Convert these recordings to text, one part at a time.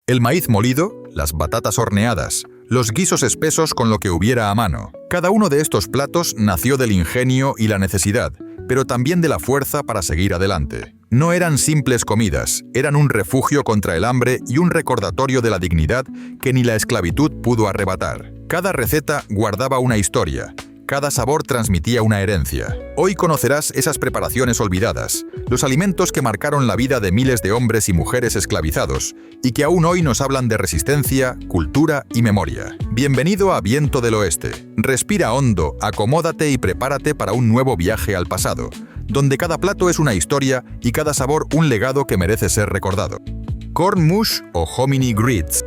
El maíz molido, las batatas horneadas, los guisos espesos con lo que hubiera a mano. Cada uno de estos platos nació del ingenio y la necesidad, pero también de la fuerza para seguir adelante. No eran simples comidas, eran un refugio contra el hambre y un recordatorio de la dignidad que ni la esclavitud pudo arrebatar. Cada receta guardaba una historia. Cada sabor transmitía una herencia. Hoy conocerás esas preparaciones olvidadas, los alimentos que marcaron la vida de miles de hombres y mujeres esclavizados y que aún hoy nos hablan de resistencia, cultura y memoria. Bienvenido a Viento del Oeste. Respira hondo, acomódate y prepárate para un nuevo viaje al pasado, donde cada plato es una historia y cada sabor un legado que merece ser recordado. Corn mush o hominy grits.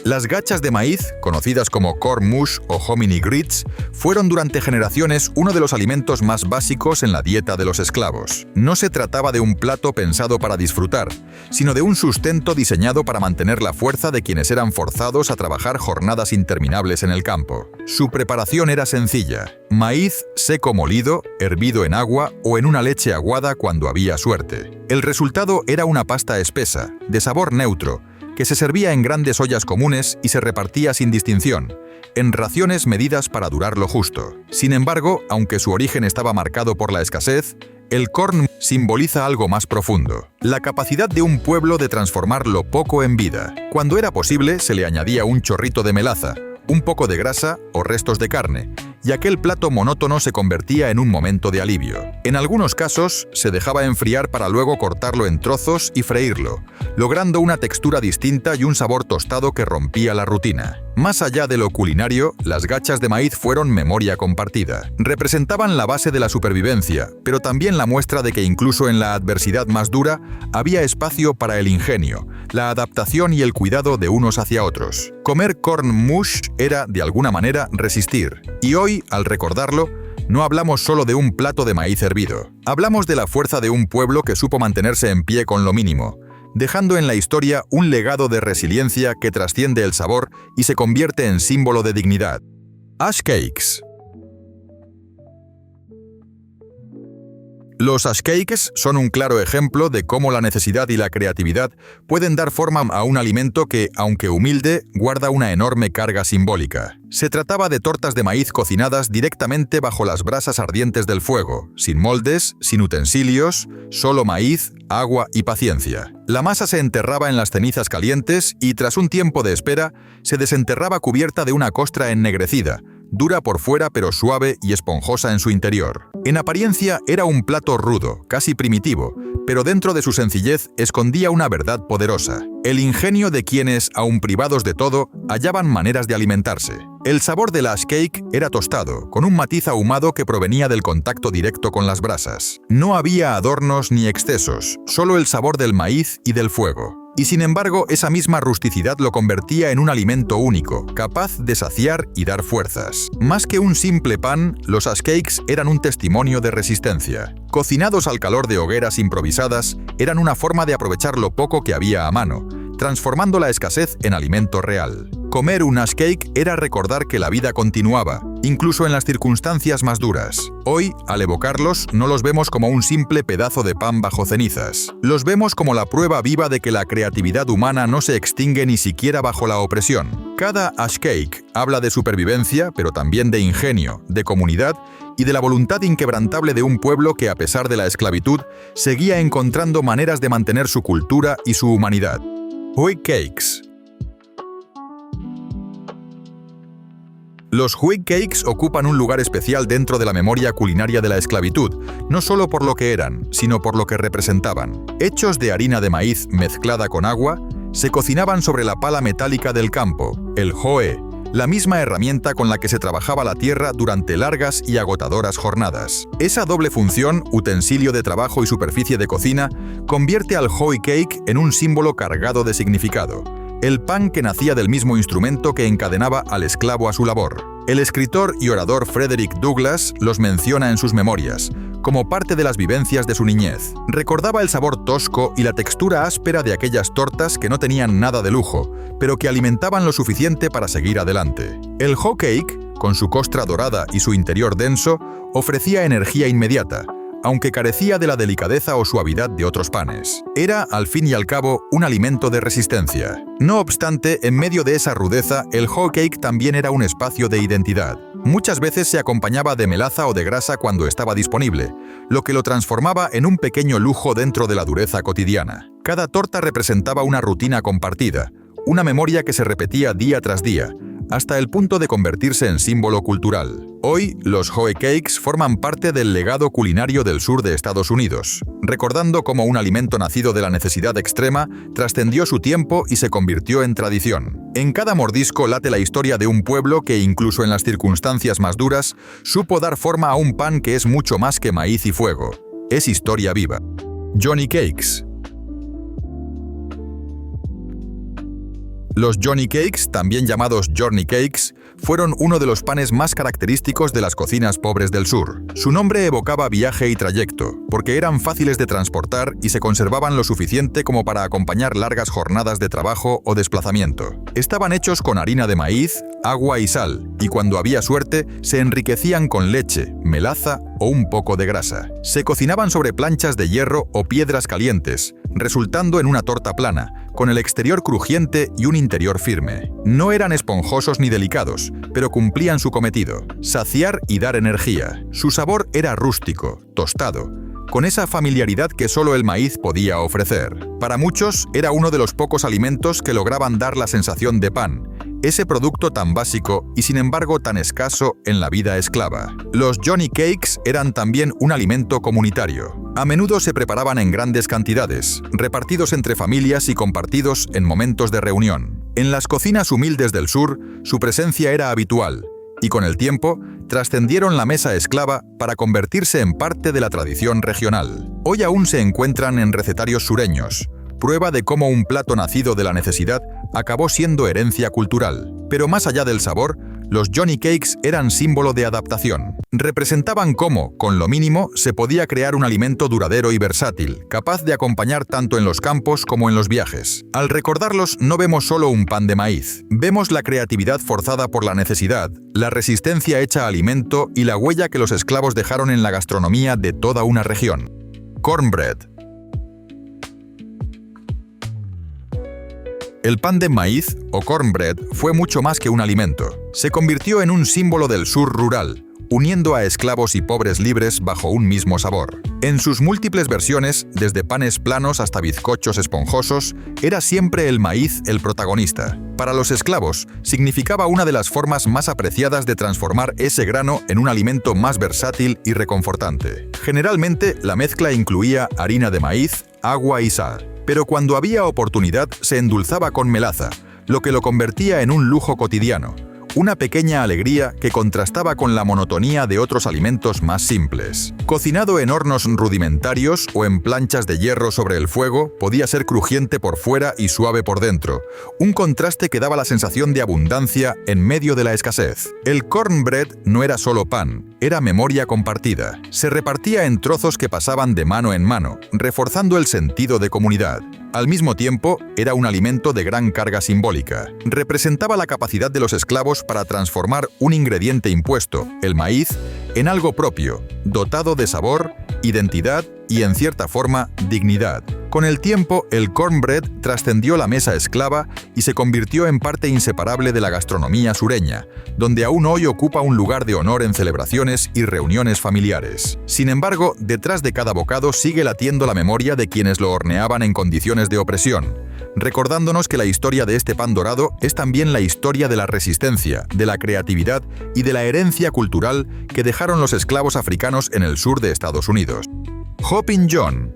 Las gachas de maíz, conocidas como corn mush o hominy grits, fueron durante generaciones uno de los alimentos más básicos en la dieta de los esclavos. No se trataba de un plato pensado para disfrutar, sino de un sustento diseñado para mantener la fuerza de quienes eran forzados a trabajar jornadas interminables en el campo. Su preparación era sencilla: maíz seco molido, hervido en agua o en una leche aguada cuando había suerte. El resultado era una pasta espesa, de sabor neutro, que se servía en grandes ollas comunes y se repartía sin distinción, en raciones medidas para durar lo justo. Sin embargo, aunque su origen estaba marcado por la escasez, el corn simboliza algo más profundo: la capacidad de un pueblo de transformar lo poco en vida. Cuando era posible, se le añadía un chorrito de melaza, un poco de grasa o restos de carne, y aquel plato monótono se convertía en un momento de alivio. En algunos casos, se dejaba enfriar para luego cortarlo en trozos y freírlo, logrando una textura distinta y un sabor tostado que rompía la rutina. Más allá de lo culinario, las gachas de maíz fueron memoria compartida. Representaban la base de la supervivencia, pero también la muestra de que incluso en la adversidad más dura, había espacio para el ingenio, la adaptación y el cuidado de unos hacia otros. Comer corn mush era, de alguna manera, resistir. Y hoy, al recordarlo, no hablamos solo de un plato de maíz hervido. Hablamos de la fuerza de un pueblo que supo mantenerse en pie con lo mínimo, dejando en la historia un legado de resiliencia que trasciende el sabor y se convierte en símbolo de dignidad. Ash cakes. Los ash cakes son un claro ejemplo de cómo la necesidad y la creatividad pueden dar forma a un alimento que, aunque humilde, guarda una enorme carga simbólica. Se trataba de tortas de maíz cocinadas directamente bajo las brasas ardientes del fuego, sin moldes, sin utensilios, solo maíz, agua y paciencia. La masa se enterraba en las cenizas calientes y, tras un tiempo de espera, se desenterraba cubierta de una costra ennegrecida, dura por fuera pero suave y esponjosa en su interior. En apariencia era un plato rudo, casi primitivo, pero dentro de su sencillez escondía una verdad poderosa: el ingenio de quienes, aun privados de todo, hallaban maneras de alimentarse. El sabor del ash cake era tostado, con un matiz ahumado que provenía del contacto directo con las brasas. No había adornos ni excesos, solo el sabor del maíz y del fuego. Y sin embargo, esa misma rusticidad lo convertía en un alimento único, capaz de saciar y dar fuerzas. Más que un simple pan, los ash cakes eran un testimonio de resistencia. Cocinados al calor de hogueras improvisadas, eran una forma de aprovechar lo poco que había a mano, transformando la escasez en alimento real. Comer un ash cake era recordar que la vida continuaba, incluso en las circunstancias más duras. Hoy, al evocarlos, no los vemos como un simple pedazo de pan bajo cenizas. Los vemos como la prueba viva de que la creatividad humana no se extingue ni siquiera bajo la opresión. Cada ash cake habla de supervivencia, pero también de ingenio, de comunidad y de la voluntad inquebrantable de un pueblo que, a pesar de la esclavitud, seguía encontrando maneras de mantener su cultura y su humanidad. Wheat cakes. Los wheat cakes ocupan un lugar especial dentro de la memoria culinaria de la esclavitud, no solo por lo que eran, sino por lo que representaban. Hechos de harina de maíz mezclada con agua, se cocinaban sobre la pala metálica del campo, el hoe, la misma herramienta con la que se trabajaba la tierra durante largas y agotadoras jornadas. Esa doble función, utensilio de trabajo y superficie de cocina, convierte al hoe cake en un símbolo cargado de significado. El pan que nacía del mismo instrumento que encadenaba al esclavo a su labor. El escritor y orador Frederick Douglass los menciona en sus memorias, como parte de las vivencias de su niñez. Recordaba el sabor tosco y la textura áspera de aquellas tortas que no tenían nada de lujo, pero que alimentaban lo suficiente para seguir adelante. El hoe cake, con su costra dorada y su interior denso, ofrecía energía inmediata, aunque carecía de la delicadeza o suavidad de otros panes. Era, al fin y al cabo, un alimento de resistencia. No obstante, en medio de esa rudeza, el hoe cake también era un espacio de identidad. Muchas veces se acompañaba de melaza o de grasa cuando estaba disponible, lo que lo transformaba en un pequeño lujo dentro de la dureza cotidiana. Cada torta representaba una rutina compartida, una memoria que se repetía día tras día, hasta el punto de convertirse en símbolo cultural. Hoy, los hoe cakes forman parte del legado culinario del sur de Estados Unidos, recordando cómo un alimento nacido de la necesidad extrema trascendió su tiempo y se convirtió en tradición. En cada mordisco late la historia de un pueblo que, incluso en las circunstancias más duras, supo dar forma a un pan que es mucho más que maíz y fuego. Es historia viva. Johnny Cakes. Los Johnny Cakes, también llamados Journey Cakes, fueron uno de los panes más característicos de las cocinas pobres del sur. Su nombre evocaba viaje y trayecto, porque eran fáciles de transportar y se conservaban lo suficiente como para acompañar largas jornadas de trabajo o desplazamiento. Estaban hechos con harina de maíz, agua y sal, y cuando había suerte, se enriquecían con leche, melaza o un poco de grasa. Se cocinaban sobre planchas de hierro o piedras calientes, resultando en una torta plana, con el exterior crujiente y un interior firme. No eran esponjosos ni delicados, pero cumplían su cometido: saciar y dar energía. Su sabor era rústico, tostado, con esa familiaridad que solo el maíz podía ofrecer. Para muchos, era uno de los pocos alimentos que lograban dar la sensación de pan, ese producto tan básico y sin embargo tan escaso en la vida esclava. Los Johnny Cakes eran también un alimento comunitario. A menudo se preparaban en grandes cantidades, repartidos entre familias y compartidos en momentos de reunión. En las cocinas humildes del sur, su presencia era habitual, y con el tiempo, trascendieron la mesa esclava para convertirse en parte de la tradición regional. Hoy aún se encuentran en recetarios sureños, prueba de cómo un plato nacido de la necesidad acabó siendo herencia cultural. Pero más allá del sabor, los Johnny Cakes eran símbolo de adaptación. Representaban cómo, con lo mínimo, se podía crear un alimento duradero y versátil, capaz de acompañar tanto en los campos como en los viajes. Al recordarlos, no vemos solo un pan de maíz. Vemos la creatividad forzada por la necesidad, la resistencia hecha alimento y la huella que los esclavos dejaron en la gastronomía de toda una región. Cornbread. El pan de maíz, o cornbread, fue mucho más que un alimento. Se convirtió en un símbolo del sur rural, uniendo a esclavos y pobres libres bajo un mismo sabor. En sus múltiples versiones, desde panes planos hasta bizcochos esponjosos, era siempre el maíz el protagonista. Para los esclavos, significaba una de las formas más apreciadas de transformar ese grano en un alimento más versátil y reconfortante. Generalmente, la mezcla incluía harina de maíz, agua y sal. Pero cuando había oportunidad se endulzaba con melaza, lo que lo convertía en un lujo cotidiano, una pequeña alegría que contrastaba con la monotonía de otros alimentos más simples. Cocinado en hornos rudimentarios o en planchas de hierro sobre el fuego, podía ser crujiente por fuera y suave por dentro, un contraste que daba la sensación de abundancia en medio de la escasez. El cornbread no era solo pan, era memoria compartida. Se repartía en trozos que pasaban de mano en mano, reforzando el sentido de comunidad. Al mismo tiempo, era un alimento de gran carga simbólica. Representaba la capacidad de los esclavos para transformar un ingrediente impuesto, el maíz, en algo propio, dotado de sabor, identidad y, en cierta forma, dignidad. Con el tiempo, el cornbread trascendió la mesa esclava y se convirtió en parte inseparable de la gastronomía sureña, donde aún hoy ocupa un lugar de honor en celebraciones y reuniones familiares. Sin embargo, detrás de cada bocado sigue latiendo la memoria de quienes lo horneaban en condiciones de opresión, recordándonos que la historia de este pan dorado es también la historia de la resistencia, de la creatividad y de la herencia cultural que dejaron los esclavos africanos en el sur de Estados Unidos. Hoppin' John.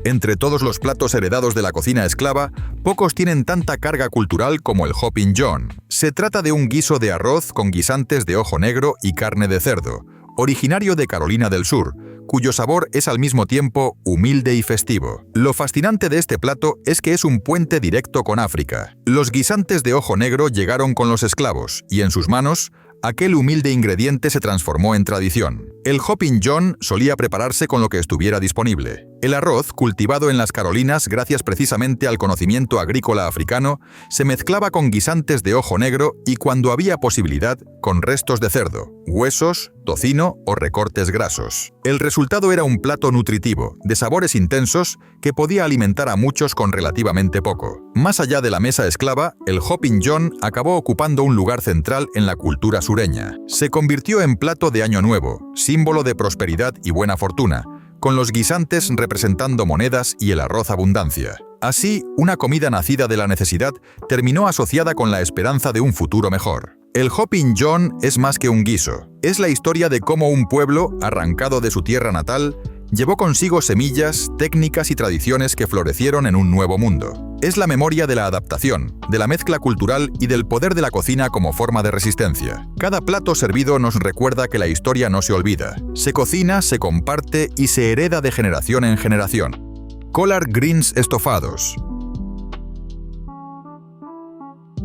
Entre todos los platos heredados de la cocina esclava, pocos tienen tanta carga cultural como el Hoppin' John. Se trata de un guiso de arroz con guisantes de ojo negro y carne de cerdo, originario de Carolina del Sur, cuyo sabor es al mismo tiempo humilde y festivo. Lo fascinante de este plato es que es un puente directo con África. Los guisantes de ojo negro llegaron con los esclavos, y en sus manos, aquel humilde ingrediente se transformó en tradición. El Hoppin' John solía prepararse con lo que estuviera disponible: El arroz, cultivado en las Carolinas gracias precisamente al conocimiento agrícola africano, se mezclaba con guisantes de ojo negro y, cuando había posibilidad, con restos de cerdo, huesos, tocino o recortes grasos. El resultado era un plato nutritivo, de sabores intensos, que podía alimentar a muchos con relativamente poco. Más allá de la mesa esclava, el Hoppin' John acabó ocupando un lugar central en la cultura sureña. Se convirtió en plato de Año Nuevo, símbolo de prosperidad y buena fortuna, con los guisantes representando monedas y el arroz abundancia. Así, una comida nacida de la necesidad terminó asociada con la esperanza de un futuro mejor. El Hoppin' John es más que un guiso. Es la historia de cómo un pueblo, arrancado de su tierra natal, llevó consigo semillas, técnicas y tradiciones que florecieron en un nuevo mundo. Es la memoria de la adaptación, de la mezcla cultural y del poder de la cocina como forma de resistencia. Cada plato servido nos recuerda que la historia no se olvida. Se cocina, se comparte y se hereda de generación en generación. Collard Greens estofados.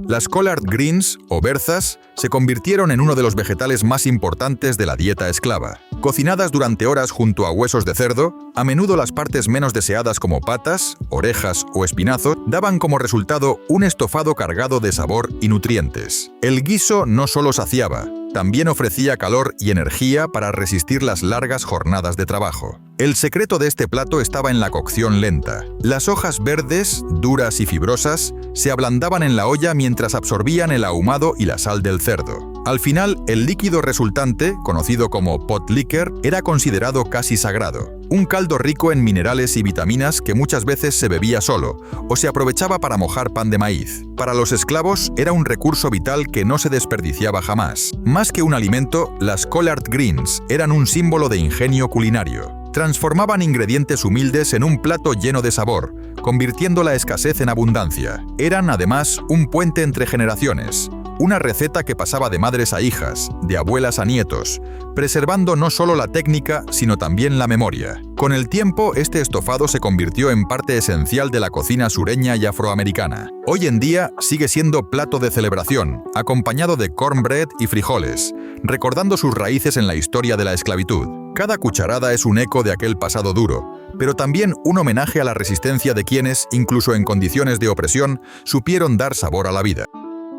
Las collard greens, o berzas, se convirtieron en uno de los vegetales más importantes de la dieta esclava. Cocinadas durante horas junto a huesos de cerdo, a menudo las partes menos deseadas como patas, orejas o espinazos daban como resultado un estofado cargado de sabor y nutrientes. El guiso no solo saciaba, también ofrecía calor y energía para resistir las largas jornadas de trabajo. El secreto de este plato estaba en la cocción lenta. Las hojas verdes, duras y fibrosas, se ablandaban en la olla mientras absorbían el ahumado y la sal del cerdo. Al final, el líquido resultante, conocido como pot liquor, era considerado casi sagrado. Un caldo rico en minerales y vitaminas que muchas veces se bebía solo, o se aprovechaba para mojar pan de maíz. Para los esclavos era un recurso vital que no se desperdiciaba jamás. Más que un alimento, las collard greens eran un símbolo de ingenio culinario. Transformaban ingredientes humildes en un plato lleno de sabor, convirtiendo la escasez en abundancia. Eran, además, un puente entre generaciones. Una receta que pasaba de madres a hijas, de abuelas a nietos, preservando no solo la técnica, sino también la memoria. Con el tiempo, este estofado se convirtió en parte esencial de la cocina sureña y afroamericana. Hoy en día sigue siendo plato de celebración, acompañado de cornbread y frijoles, recordando sus raíces en la historia de la esclavitud. Cada cucharada es un eco de aquel pasado duro, pero también un homenaje a la resistencia de quienes, incluso en condiciones de opresión, supieron dar sabor a la vida.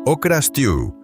Okra stew.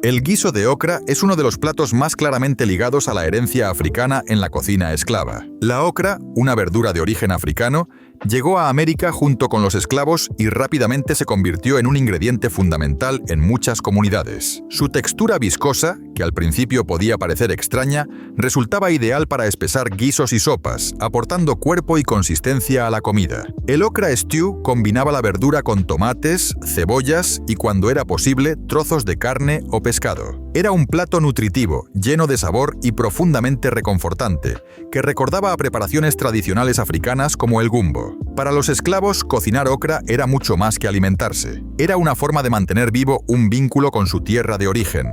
El guiso de okra es uno de los platos más claramente ligados a la herencia africana en la cocina esclava. La okra, una verdura de origen africano, llegó a América junto con los esclavos y rápidamente se convirtió en un ingrediente fundamental en muchas comunidades. Su textura viscosa, que al principio podía parecer extraña, resultaba ideal para espesar guisos y sopas, aportando cuerpo y consistencia a la comida. El okra stew combinaba la verdura con tomates, cebollas y, cuando era posible, trozos de carne o pescado. Era un plato nutritivo, lleno de sabor y profundamente reconfortante, que recordaba a preparaciones tradicionales africanas como el gumbo. Para los esclavos, cocinar okra era mucho más que alimentarse. Era una forma de mantener vivo un vínculo con su tierra de origen,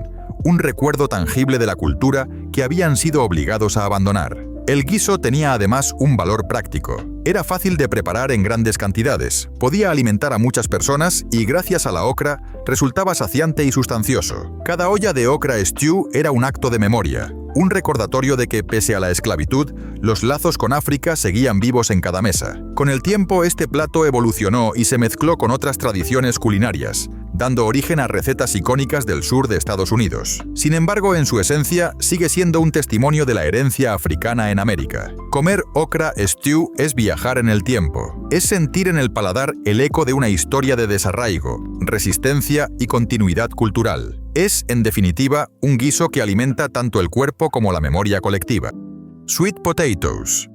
un recuerdo tangible de la cultura que habían sido obligados a abandonar. El guiso tenía además un valor práctico. Era fácil de preparar en grandes cantidades, podía alimentar a muchas personas y, gracias a la okra, resultaba saciante y sustancioso. Cada olla de okra stew era un acto de memoria, un recordatorio de que, pese a la esclavitud, los lazos con África seguían vivos en cada mesa. Con el tiempo, este plato evolucionó y se mezcló con otras tradiciones culinarias, dando origen a recetas icónicas del sur de Estados Unidos. Sin embargo, en su esencia, sigue siendo un testimonio de la herencia africana en América. Comer okra stew es viajar en el tiempo. Es sentir en el paladar el eco de una historia de desarraigo, resistencia y continuidad cultural. Es, en definitiva, un guiso que alimenta tanto el cuerpo como la memoria colectiva. Sweet potatoes.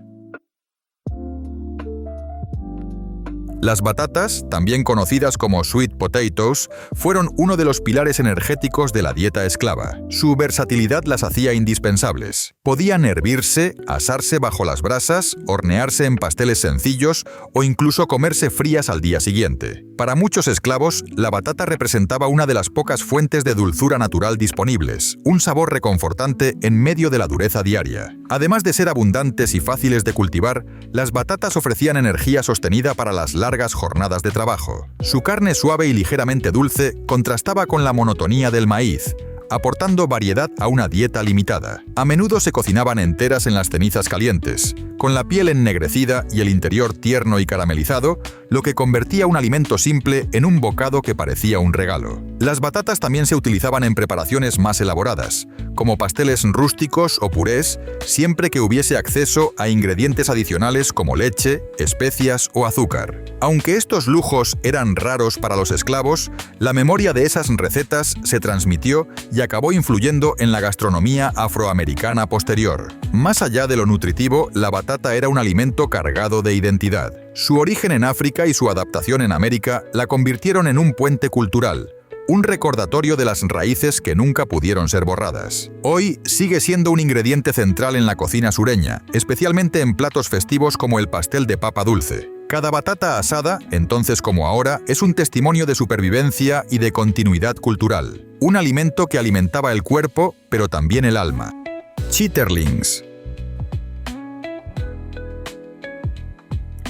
Las batatas, también conocidas como sweet potatoes, fueron uno de los pilares energéticos de la dieta esclava. Su versatilidad las hacía indispensables. Podían hervirse, asarse bajo las brasas, hornearse en pasteles sencillos o incluso comerse frías al día siguiente. Para muchos esclavos, la batata representaba una de las pocas fuentes de dulzura natural disponibles, un sabor reconfortante en medio de la dureza diaria. Además de ser abundantes y fáciles de cultivar, las batatas ofrecían energía sostenida para las largas jornadas de trabajo. Su carne suave y ligeramente dulce contrastaba con la monotonía del maíz, aportando variedad a una dieta limitada. A menudo se cocinaban enteras en las cenizas calientes, con la piel ennegrecida y el interior tierno y caramelizado, lo que convertía un alimento simple en un bocado que parecía un regalo. Las batatas también se utilizaban en preparaciones más elaboradas, como pasteles rústicos o purés, siempre que hubiese acceso a ingredientes adicionales como leche, especias o azúcar. Aunque estos lujos eran raros para los esclavos, la memoria de esas recetas se transmitió y acabó influyendo en la gastronomía afroamericana posterior. Más allá de lo nutritivo, la batata era un alimento cargado de identidad. Su origen en África y su adaptación en América la convirtieron en un puente cultural, un recordatorio de las raíces que nunca pudieron ser borradas. Hoy sigue siendo un ingrediente central en la cocina sureña, especialmente en platos festivos como el pastel de papa dulce. Cada batata asada, entonces como ahora, es un testimonio de supervivencia y de continuidad cultural. Un alimento que alimentaba el cuerpo, pero también el alma. Chitterlings.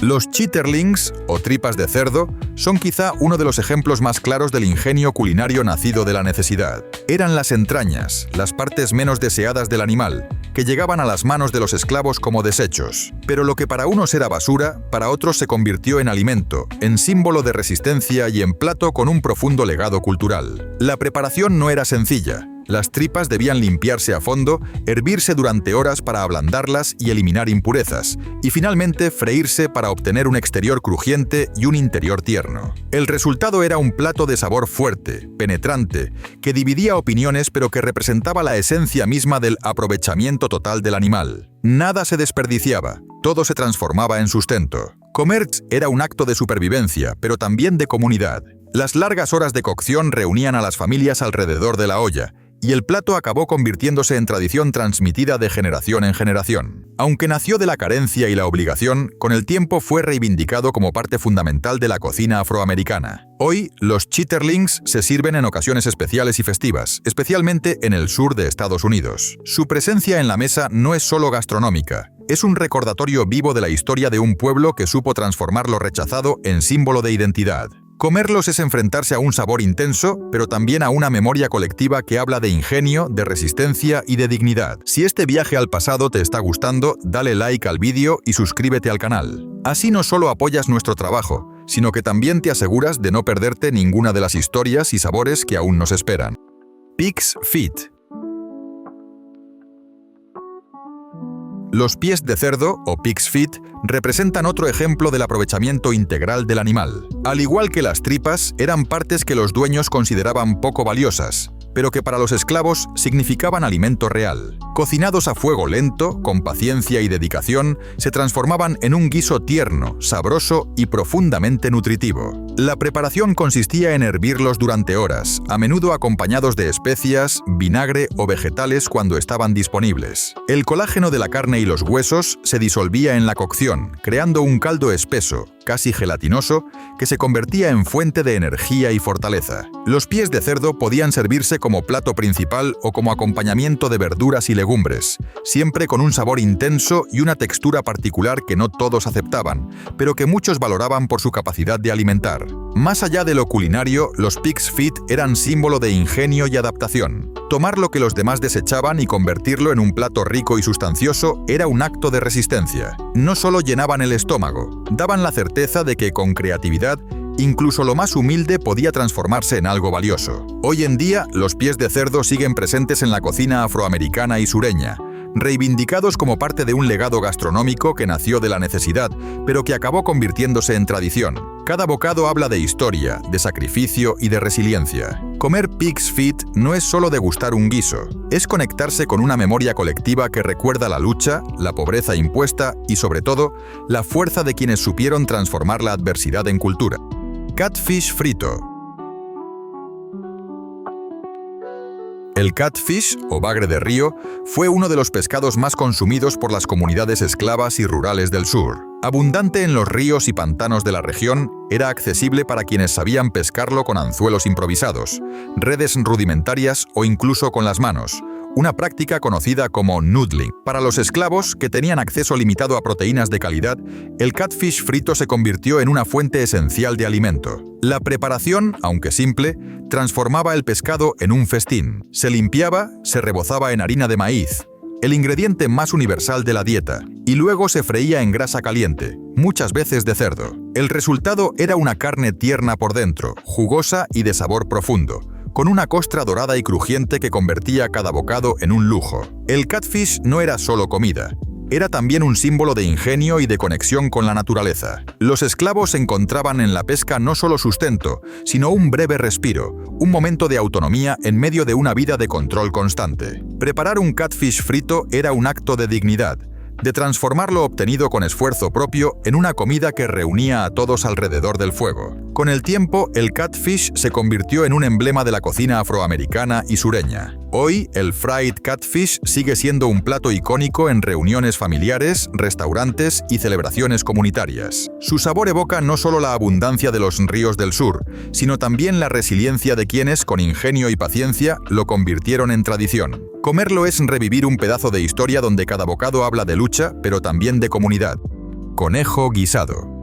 Los chitterlings, o tripas de cerdo, son quizá uno de los ejemplos más claros del ingenio culinario nacido de la necesidad. Eran las entrañas, las partes menos deseadas del animal, que llegaban a las manos de los esclavos como desechos. Pero lo que para unos era basura, para otros se convirtió en alimento, en símbolo de resistencia y en plato con un profundo legado cultural. La preparación no era sencilla. Las tripas debían limpiarse a fondo, hervirse durante horas para ablandarlas y eliminar impurezas, y finalmente freírse para obtener un exterior crujiente y un interior tierno. El resultado era un plato de sabor fuerte, penetrante, que dividía opiniones pero que representaba la esencia misma del aprovechamiento total del animal. Nada se desperdiciaba, todo se transformaba en sustento. Comer era un acto de supervivencia, pero también de comunidad. Las largas horas de cocción reunían a las familias alrededor de la olla, y el plato acabó convirtiéndose en tradición transmitida de generación en generación. Aunque nació de la carencia y la obligación, con el tiempo fue reivindicado como parte fundamental de la cocina afroamericana. Hoy, los chitterlings se sirven en ocasiones especiales y festivas, especialmente en el sur de Estados Unidos. Su presencia en la mesa no es solo gastronómica, es un recordatorio vivo de la historia de un pueblo que supo transformar lo rechazado en símbolo de identidad. Comerlos es enfrentarse a un sabor intenso, pero también a una memoria colectiva que habla de ingenio, de resistencia y de dignidad. Si este viaje al pasado te está gustando, dale like al vídeo y suscríbete al canal. Así no solo apoyas nuestro trabajo, sino que también te aseguras de no perderte ninguna de las historias y sabores que aún nos esperan. Pig's Feet. Los pies de cerdo, o pig's feet, representan otro ejemplo del aprovechamiento integral del animal. Al igual que las tripas, eran partes que los dueños consideraban poco valiosas, pero que para los esclavos significaban alimento real. Cocinados a fuego lento, con paciencia y dedicación, se transformaban en un guiso tierno, sabroso y profundamente nutritivo. La preparación consistía en hervirlos durante horas, a menudo acompañados de especias, vinagre o vegetales cuando estaban disponibles. El colágeno de la carne y los huesos se disolvía en la cocción, creando un caldo espeso, casi gelatinoso, que se convertía en fuente de energía y fortaleza. Los pies de cerdo podían servirse como plato principal o como acompañamiento de verduras y legumbres, siempre con un sabor intenso y una textura particular que no todos aceptaban, pero que muchos valoraban por su capacidad de alimentar. Más allá de lo culinario, los pig's feet eran símbolo de ingenio y adaptación. Tomar lo que los demás desechaban y convertirlo en un plato rico y sustancioso era un acto de resistencia. No solo llenaban el estómago, daban la certeza de que con creatividad, incluso lo más humilde podía transformarse en algo valioso. Hoy en día, los pies de cerdo siguen presentes en la cocina afroamericana y sureña, reivindicados como parte de un legado gastronómico que nació de la necesidad, pero que acabó convirtiéndose en tradición. Cada bocado habla de historia, de sacrificio y de resiliencia. Comer pig's feet no es solo degustar un guiso, es conectarse con una memoria colectiva que recuerda la lucha, la pobreza impuesta y, sobre todo, la fuerza de quienes supieron transformar la adversidad en cultura. Catfish frito. El catfish, o bagre de río, fue uno de los pescados más consumidos por las comunidades esclavas y rurales del sur. Abundante en los ríos y pantanos de la región, era accesible para quienes sabían pescarlo con anzuelos improvisados, redes rudimentarias o incluso con las manos, una práctica conocida como noodling. Para los esclavos, que tenían acceso limitado a proteínas de calidad, el catfish frito se convirtió en una fuente esencial de alimento. La preparación, aunque simple, transformaba el pescado en un festín. Se limpiaba, se rebozaba en harina de maíz, el ingrediente más universal de la dieta, y luego se freía en grasa caliente, muchas veces de cerdo. El resultado era una carne tierna por dentro, jugosa y de sabor profundo, con una costra dorada y crujiente que convertía cada bocado en un lujo. El catfish no era solo comida, era también un símbolo de ingenio y de conexión con la naturaleza. Los esclavos encontraban en la pesca no solo sustento, sino un breve respiro, un momento de autonomía en medio de una vida de control constante. Preparar un catfish frito era un acto de dignidad, de transformar lo obtenido con esfuerzo propio en una comida que reunía a todos alrededor del fuego. Con el tiempo, el catfish se convirtió en un emblema de la cocina afroamericana y sureña. Hoy, el fried catfish sigue siendo un plato icónico en reuniones familiares, restaurantes y celebraciones comunitarias. Su sabor evoca no solo la abundancia de los ríos del sur, sino también la resiliencia de quienes, con ingenio y paciencia, lo convirtieron en tradición. Comerlo es revivir un pedazo de historia donde cada bocado habla de lucha, pero también de comunidad. Conejo guisado.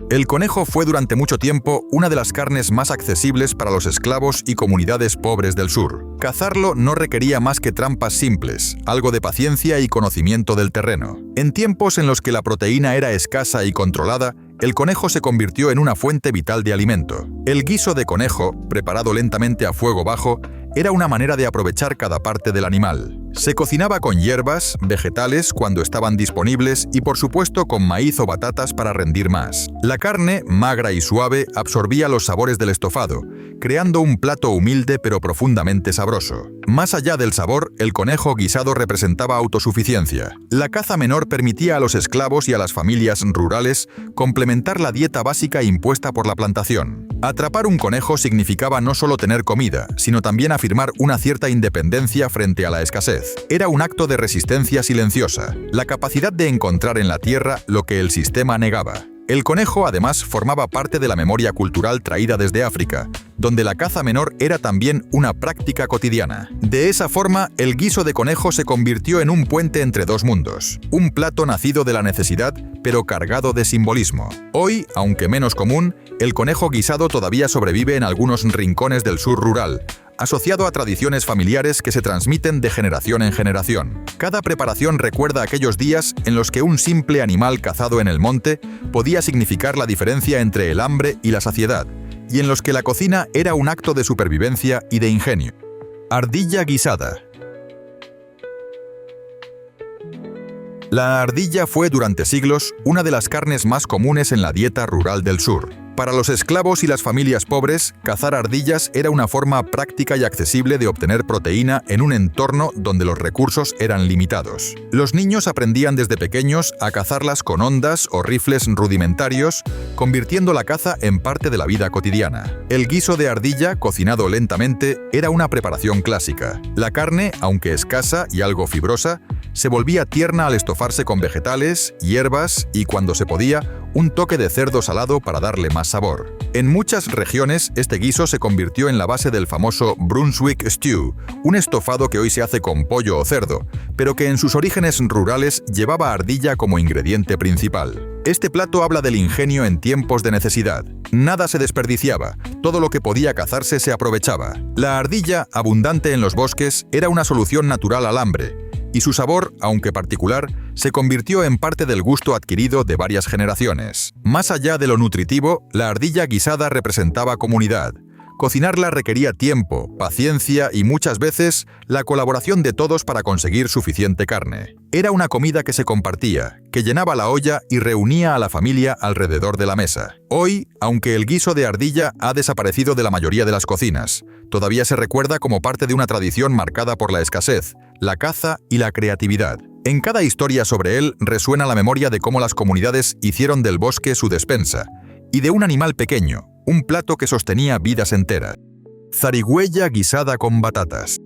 El conejo fue durante mucho tiempo una de las carnes más accesibles para los esclavos y comunidades pobres del sur. Cazarlo no requería más que trampas simples, algo de paciencia y conocimiento del terreno. En tiempos en los que la proteína era escasa y controlada, el conejo se convirtió en una fuente vital de alimento. El guiso de conejo, preparado lentamente a fuego bajo, era una manera de aprovechar cada parte del animal. Se cocinaba con hierbas, vegetales cuando estaban disponibles y por supuesto con maíz o batatas para rendir más. La carne, magra y suave, absorbía los sabores del estofado, creando un plato humilde pero profundamente sabroso. Más allá del sabor, el conejo guisado representaba autosuficiencia. La caza menor permitía a los esclavos y a las familias rurales complementar la dieta básica impuesta por la plantación. Atrapar un conejo significaba no solo tener comida, sino también afirmar una cierta independencia frente a la escasez. Era un acto de resistencia silenciosa, la capacidad de encontrar en la tierra lo que el sistema negaba. El conejo, además, formaba parte de la memoria cultural traída desde África, donde la caza menor era también una práctica cotidiana. De esa forma, el guiso de conejo se convirtió en un puente entre dos mundos, un plato nacido de la necesidad, pero cargado de simbolismo. Hoy, aunque menos común, el conejo guisado todavía sobrevive en algunos rincones del sur rural, asociado a tradiciones familiares que se transmiten de generación en generación. Cada preparación recuerda aquellos días en los que un simple animal cazado en el monte podía significar la diferencia entre el hambre y la saciedad, y en los que la cocina era un acto de supervivencia y de ingenio. Ardilla guisada. La ardilla fue durante siglos una de las carnes más comunes en la dieta rural del sur. Para los esclavos y las familias pobres, cazar ardillas era una forma práctica y accesible de obtener proteína en un entorno donde los recursos eran limitados. Los niños aprendían desde pequeños a cazarlas con ondas o rifles rudimentarios, convirtiendo la caza en parte de la vida cotidiana. El guiso de ardilla, cocinado lentamente, era una preparación clásica. La carne, aunque escasa y algo fibrosa, se volvía tierna al estofarse con vegetales, hierbas y, cuando se podía, un toque de cerdo salado para darle más sabor. En muchas regiones, este guiso se convirtió en la base del famoso Brunswick Stew, un estofado que hoy se hace con pollo o cerdo, pero que en sus orígenes rurales llevaba ardilla como ingrediente principal. Este plato habla del ingenio en tiempos de necesidad. Nada se desperdiciaba, todo lo que podía cazarse se aprovechaba. La ardilla, abundante en los bosques, era una solución natural al hambre, y su sabor, aunque particular, se convirtió en parte del gusto adquirido de varias generaciones. Más allá de lo nutritivo, la ardilla guisada representaba comunidad. Cocinarla requería tiempo, paciencia y muchas veces la colaboración de todos para conseguir suficiente carne. Era una comida que se compartía, que llenaba la olla y reunía a la familia alrededor de la mesa. Hoy, aunque el guiso de ardilla ha desaparecido de la mayoría de las cocinas, todavía se recuerda como parte de una tradición marcada por la escasez, la caza y la creatividad. En cada historia sobre él resuena la memoria de cómo las comunidades hicieron del bosque su despensa, y de un animal pequeño, un plato que sostenía vidas enteras. Zarigüeya guisada con batatas.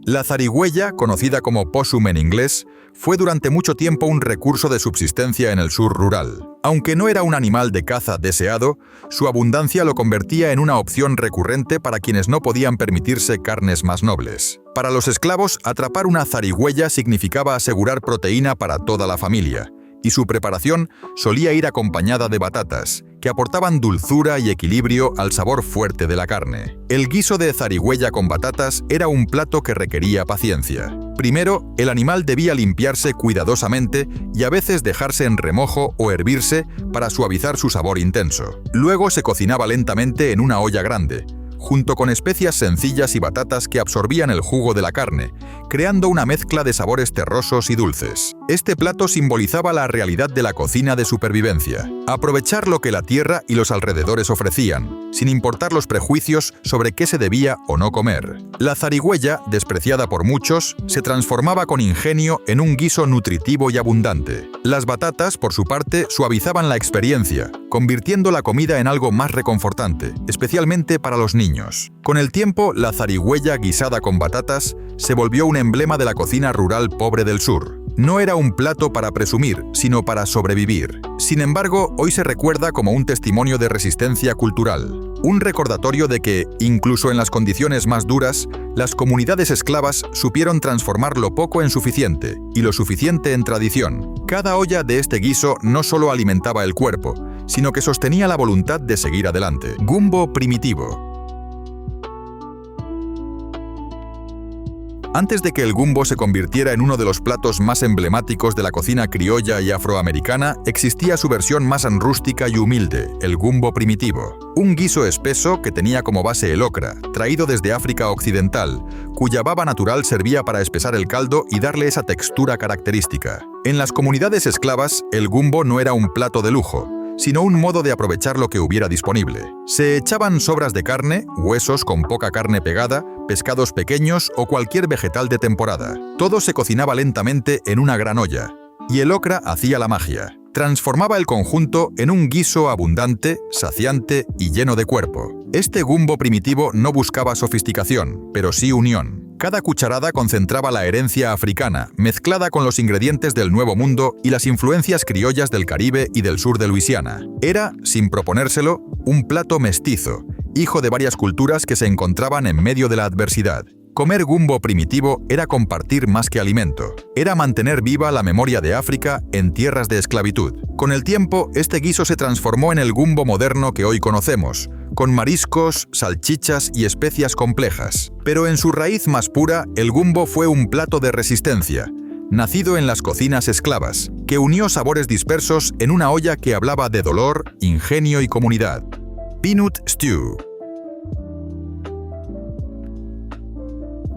La zarigüeya, conocida como possum en inglés, fue durante mucho tiempo un recurso de subsistencia en el sur rural. Aunque no era un animal de caza deseado, su abundancia lo convertía en una opción recurrente para quienes no podían permitirse carnes más nobles. Para los esclavos, atrapar una zarigüeya significaba asegurar proteína para toda la familia, y su preparación solía ir acompañada de batatas, que aportaban dulzura y equilibrio al sabor fuerte de la carne. El guiso de zarigüeya con batatas era un plato que requería paciencia. Primero, el animal debía limpiarse cuidadosamente y a veces dejarse en remojo o hervirse para suavizar su sabor intenso. Luego se cocinaba lentamente en una olla grande, junto con especias sencillas y batatas que absorbían el jugo de la carne, creando una mezcla de sabores terrosos y dulces. Este plato simbolizaba la realidad de la cocina de supervivencia: aprovechar lo que la tierra y los alrededores ofrecían, sin importar los prejuicios sobre qué se debía o no comer. La zarigüeya, despreciada por muchos, se transformaba con ingenio en un guiso nutritivo y abundante. Las batatas, por su parte, suavizaban la experiencia, convirtiendo la comida en algo más reconfortante, especialmente para los niños. Con el tiempo, la zarigüeya guisada con batatas se volvió un emblema de la cocina rural pobre del sur. No era un plato para presumir, sino para sobrevivir. Sin embargo, hoy se recuerda como un testimonio de resistencia cultural, un recordatorio de que, incluso en las condiciones más duras, las comunidades esclavas supieron transformar lo poco en suficiente y lo suficiente en tradición. Cada olla de este guiso no solo alimentaba el cuerpo, sino que sostenía la voluntad de seguir adelante. Gumbo primitivo. Antes de que el gumbo se convirtiera en uno de los platos más emblemáticos de la cocina criolla y afroamericana, existía su versión más rústica y humilde, el gumbo primitivo. Un guiso espeso que tenía como base el okra, traído desde África Occidental, cuya baba natural servía para espesar el caldo y darle esa textura característica. En las comunidades esclavas, el gumbo no era un plato de lujo, sino un modo de aprovechar lo que hubiera disponible. Se echaban sobras de carne, huesos con poca carne pegada, pescados pequeños o cualquier vegetal de temporada. Todo se cocinaba lentamente en una gran olla, y el okra hacía la magia. Transformaba el conjunto en un guiso abundante, saciante y lleno de cuerpo. Este gumbo primitivo no buscaba sofisticación, pero sí unión. Cada cucharada concentraba la herencia africana, mezclada con los ingredientes del Nuevo Mundo y las influencias criollas del Caribe y del sur de Luisiana. Era, sin proponérselo, un plato mestizo, hijo de varias culturas que se encontraban en medio de la adversidad. Comer gumbo primitivo era compartir más que alimento. Era mantener viva la memoria de África en tierras de esclavitud. Con el tiempo, este guiso se transformó en el gumbo moderno que hoy conocemos, con mariscos, salchichas y especias complejas. Pero en su raíz más pura, el gumbo fue un plato de resistencia, nacido en las cocinas esclavas, que unió sabores dispersos en una olla que hablaba de dolor, ingenio y comunidad. Peanut stew.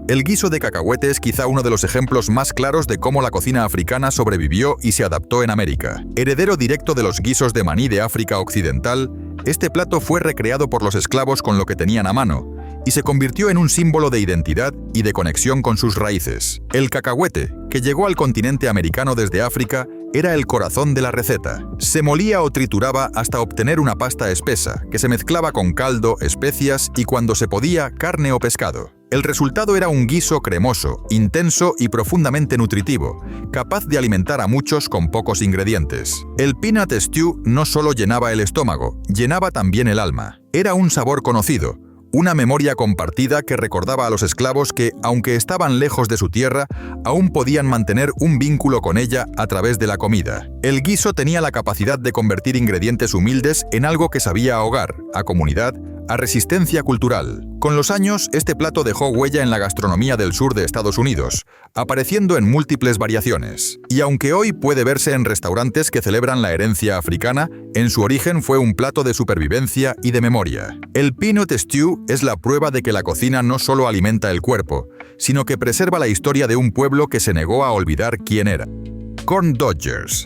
El guiso de cacahuete es quizá uno de los ejemplos más claros de cómo la cocina africana sobrevivió y se adaptó en América. Heredero directo de los guisos de maní de África Occidental, este plato fue recreado por los esclavos con lo que tenían a mano y se convirtió en un símbolo de identidad y de conexión con sus raíces. El cacahuete, que llegó al continente americano desde África, era el corazón de la receta. Se molía o trituraba hasta obtener una pasta espesa, que se mezclaba con caldo, especias y, cuando se podía, carne o pescado. El resultado era un guiso cremoso, intenso y profundamente nutritivo, capaz de alimentar a muchos con pocos ingredientes. El peanut stew no solo llenaba el estómago, llenaba también el alma. Era un sabor conocido, una memoria compartida que recordaba a los esclavos que, aunque estaban lejos de su tierra, aún podían mantener un vínculo con ella a través de la comida. El guiso tenía la capacidad de convertir ingredientes humildes en algo que sabía a hogar, a comunidad, a resistencia cultural. Con los años, este plato dejó huella en la gastronomía del sur de Estados Unidos, apareciendo en múltiples variaciones. Y aunque hoy puede verse en restaurantes que celebran la herencia africana, en su origen fue un plato de supervivencia y de memoria. El peanut stew es la prueba de que la cocina no solo alimenta el cuerpo, sino que preserva la historia de un pueblo que se negó a olvidar quién era. Corn Dodgers.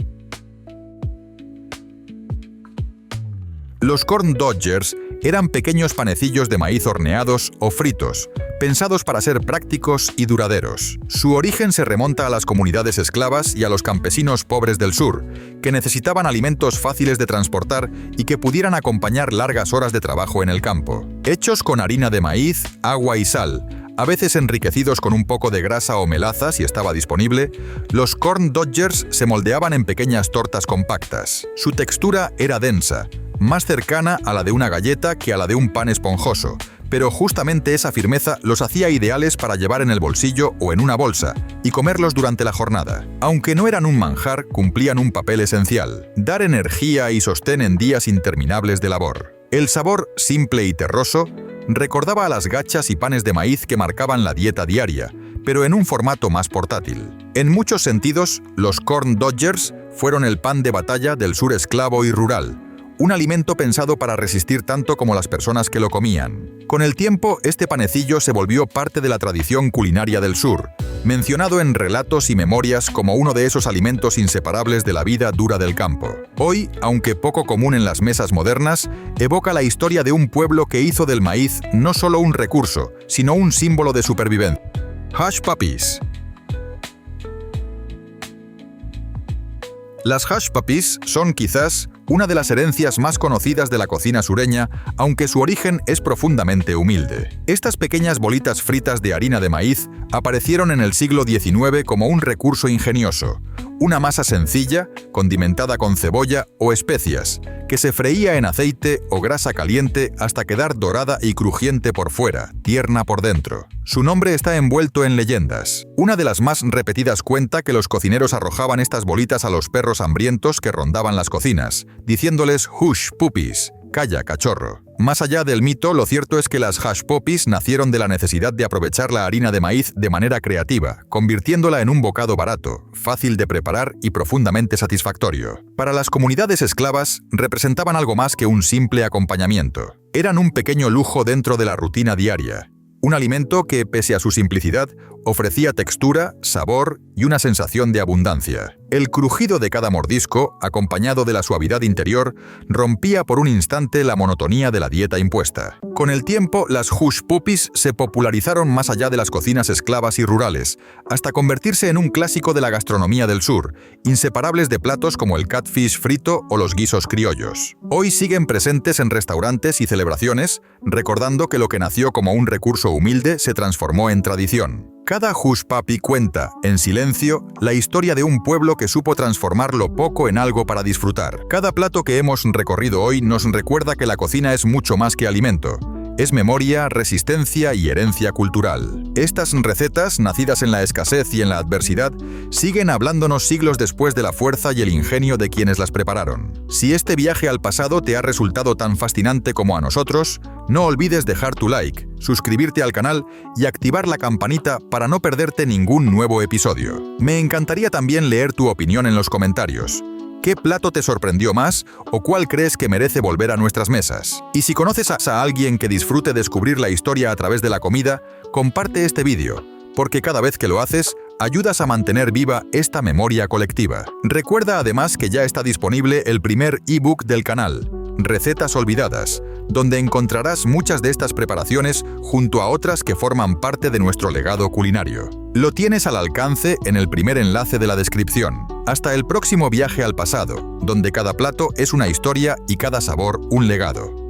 Los corn dodgers eran pequeños panecillos de maíz horneados o fritos, pensados para ser prácticos y duraderos. Su origen se remonta a las comunidades esclavas y a los campesinos pobres del sur, que necesitaban alimentos fáciles de transportar y que pudieran acompañar largas horas de trabajo en el campo. Hechos con harina de maíz, agua y sal, A veces enriquecidos con un poco de grasa o melaza si estaba disponible, los corn dodgers se moldeaban en pequeñas tortas compactas. Su textura era densa, más cercana a la de una galleta que a la de un pan esponjoso, pero justamente esa firmeza los hacía ideales para llevar en el bolsillo o en una bolsa y comerlos durante la jornada. Aunque no eran un manjar, cumplían un papel esencial: dar energía y sostén en días interminables de labor. El sabor, simple y terroso, recordaba a las gachas y panes de maíz que marcaban la dieta diaria, pero en un formato más portátil. En muchos sentidos, los corn dodgers fueron el pan de batalla del sur esclavo y rural, un alimento pensado para resistir tanto como las personas que lo comían. Con el tiempo, este panecillo se volvió parte de la tradición culinaria del sur, mencionado en relatos y memorias como uno de esos alimentos inseparables de la vida dura del campo. Hoy, aunque poco común en las mesas modernas, evoca la historia de un pueblo que hizo del maíz no solo un recurso, sino un símbolo de supervivencia. Hush Puppies. Las Hush Puppies son quizás una de las herencias más conocidas de la cocina sureña, aunque su origen es profundamente humilde. Estas pequeñas bolitas fritas de harina de maíz aparecieron en el siglo XIX como un recurso ingenioso, una masa sencilla, condimentada con cebolla o especias, que se freía en aceite o grasa caliente hasta quedar dorada y crujiente por fuera, tierna por dentro. Su nombre está envuelto en leyendas. Una de las más repetidas cuenta que los cocineros arrojaban estas bolitas a los perros hambrientos que rondaban las cocinas, diciéndoles "Hush, puppies", calla, cachorro. Más allá del mito, lo cierto es que las Hush Puppies nacieron de la necesidad de aprovechar la harina de maíz de manera creativa, convirtiéndola en un bocado barato, fácil de preparar y profundamente satisfactorio. Para las comunidades esclavas, representaban algo más que un simple acompañamiento. Eran un pequeño lujo dentro de la rutina diaria. Un alimento que, pese a su simplicidad, ofrecía textura, sabor y una sensación de abundancia. El crujido de cada mordisco, acompañado de la suavidad interior, rompía por un instante la monotonía de la dieta impuesta. Con el tiempo, las Hush Puppies se popularizaron más allá de las cocinas esclavas y rurales, hasta convertirse en un clásico de la gastronomía del sur, inseparables de platos como el catfish frito o los guisos criollos. Hoy siguen presentes en restaurantes y celebraciones, recordando que lo que nació como un recurso humilde se transformó en tradición. Cada Hush Puppy cuenta, en silencio, la historia de un pueblo que supo transformar lo poco en algo para disfrutar. Cada plato que hemos recorrido hoy nos recuerda que la cocina es mucho más que alimento. Es memoria, resistencia y herencia cultural. Estas recetas, nacidas en la escasez y en la adversidad, siguen hablándonos siglos después de la fuerza y el ingenio de quienes las prepararon. Si este viaje al pasado te ha resultado tan fascinante como a nosotros, no olvides dejar tu like, suscribirte al canal y activar la campanita para no perderte ningún nuevo episodio. Me encantaría también leer tu opinión en los comentarios. ¿Qué plato te sorprendió más o cuál crees que merece volver a nuestras mesas? Y si conoces a alguien que disfrute descubrir la historia a través de la comida, comparte este vídeo, porque cada vez que lo haces, ayudas a mantener viva esta memoria colectiva. Recuerda además que ya está disponible el primer ebook del canal, Recetas Olvidadas, donde encontrarás muchas de estas preparaciones junto a otras que forman parte de nuestro legado culinario. Lo tienes al alcance en el primer enlace de la descripción. Hasta el próximo viaje al pasado, donde cada plato es una historia y cada sabor un legado.